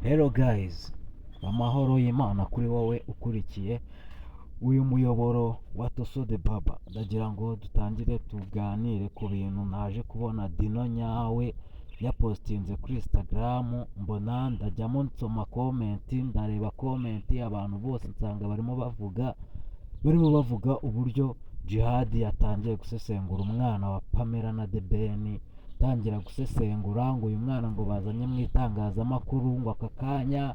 Hello guys, amahoro y'Imana kuri wowe ukurikiye uyu muyoboro wa Toso de Baba. Ndagira ngo dutangire tuganire ku bintu naje kubona Dino nyawe yapostinze kuri Instagram, mbona ndajyamo nsoma komenti, ndareba komenti abantu bose nsanga barimo bavuga uburyo Jihad yatangiye gusesengura umwana wa Pamela na The Ben, tangira gusesengura ngo uyu mwana ngo bazanye mu itangazamakuru, ngo aka kanya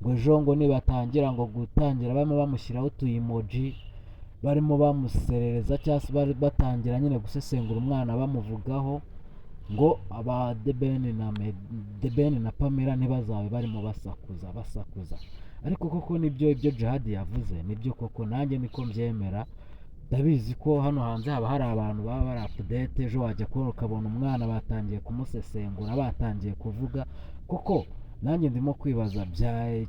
ngo ejo ngo nibatangira ngo gutangira barimo bamushyiraho utu emoji, barimo bamuserereza cyangwa se batangira nyine gusesengura umwana bamuvugaho ngo aba The Ben na Pamela ntibazabe barimo basakuza. Ariko koko nibyo ibyo Jihad yavuze nibyo koko, nanjye niko mbyemera. Ndabizi ko hano hanze haba hari abantu baba bari update, ejo wajya kubona ukabona umwana batangiye kumusesengura, batangiye kuvuga. Koko nanjye ndimo kwibaza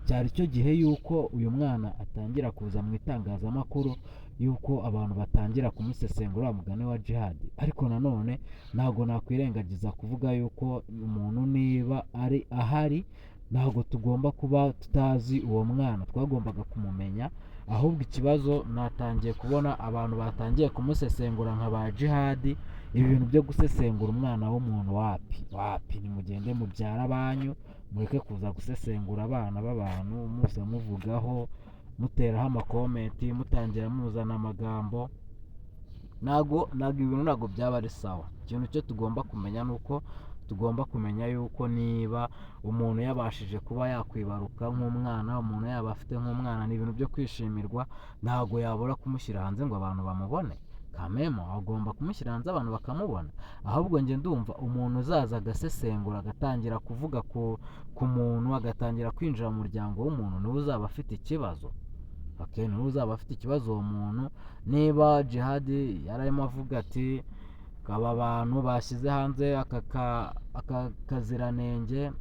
cyari cyo gihe yuko uyu mwana atangira kuza mu itangazamakuru, yuko abantu batangira kumusesengura mugane wa Jihad. Ariko nanone ntabwo nakwirengagiza kuvuga yuko umuntu niba ari ahari, ntabwo tugomba kuba tutazi uwo mwana, twagombaga kumumenya. Ahubwo ikibazo natangiye kubona abantu batangiye kumusesengura nka ba Jihad. Ibintu byo gusesengura umwana w'umuntu wapi, nimugende mubyara banyu, mureke kuza gusesengura abana b'abantu muze muvugaho, muteraho amakomenti, mutangira muzana amagambo. ntabwo ibintu ntabwo byaba ari sawa. Ikintu cyo tugomba kumenya ni uko tugomba kumenya yuko niba umuntu yabashije kuba yakwibaruka nk'umwana, umuntu yaba afite nk'umwana, ni ibintu byo kwishimirwa. Ntabwo yabura kumushyira hanze ngo abantu bamubone. Kamemo agomba kumushyira hanze abantu bakamubona. Ahubwo njye ndumva umuntu uzaza agasesengura, agatangira kuvuga ku muntu, agatangira kwinjira mu muryango w'umuntu, niwe uzaba afite ikibazo. Niwe uzaba afite ikibazo uwo muntu. Niba Jihad yararimo avuga ati aba bantu bashyize hanze aka kaziranenge,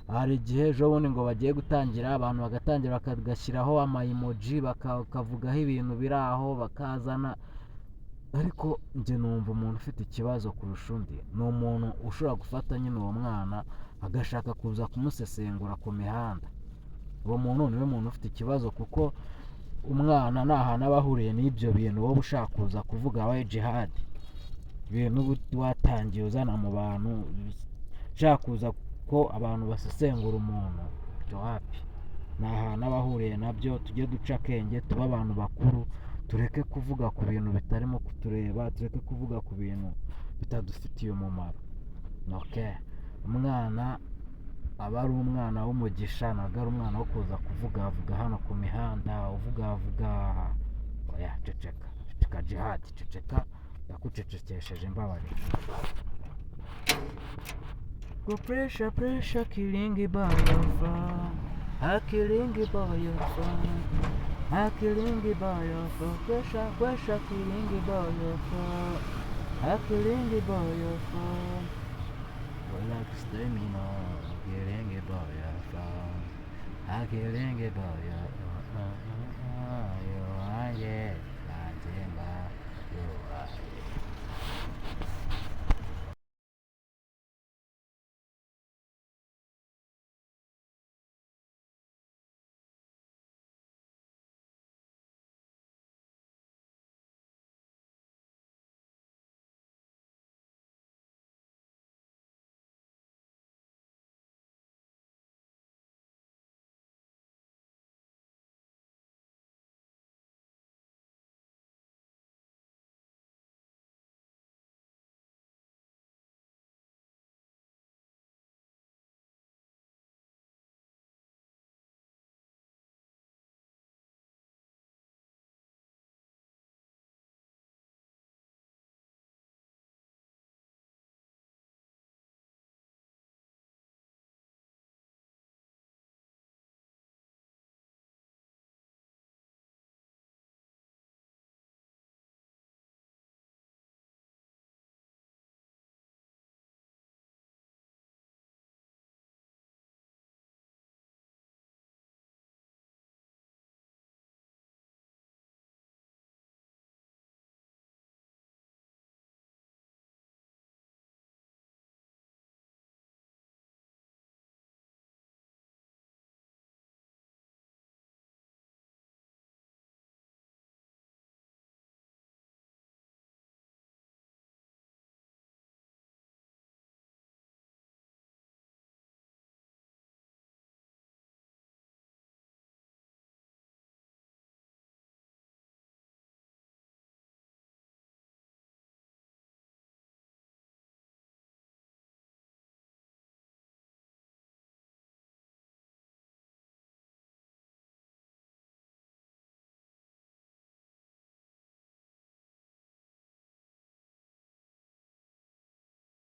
hari igihe ejo bundi ngo bagiye gutangira, abantu bagatangira bakagashyiraho ama-emoji, bakavugaho ibintu biri aho bakazana. Ariko njye numva umuntu ufite ikibazo kurusha undi ni umuntu ushobora gufata nyine uwo mwana agashaka kuza kumusesengura ku mihanda. Uwo muntu niwe muntu ufite ikibazo, kuko umwana nta hantu aba ahuriye n'ibyo bintu wowe ushaka kuza kuvuga we Jihad. Ibintu watangiye uzana mu bantu ushaka kuza ko abantu basesengura umuntu, byo wapi, nta hantu aba ahuriye nabyo. Tujye duca akenge, tube abantu bakuru, tureke kuvuga ku bintu bitarimo kutureba, tureke kuvuga ku bintu bitadufitiye umumaro. Umwana aba ari umwana w'umugisha, ntabwo ari umwana wo kuza kuvuga hano ku mihanda, uvuga. Oya, ceceka Jihad, ceceka, ndakucecekesheje, mbabarira. Go pressure killing by your phone, killing by your phone, killing by your phone, pressure killing by your phone, killing by your phone. Like stamina, killing by your phone, killing by your phone. You are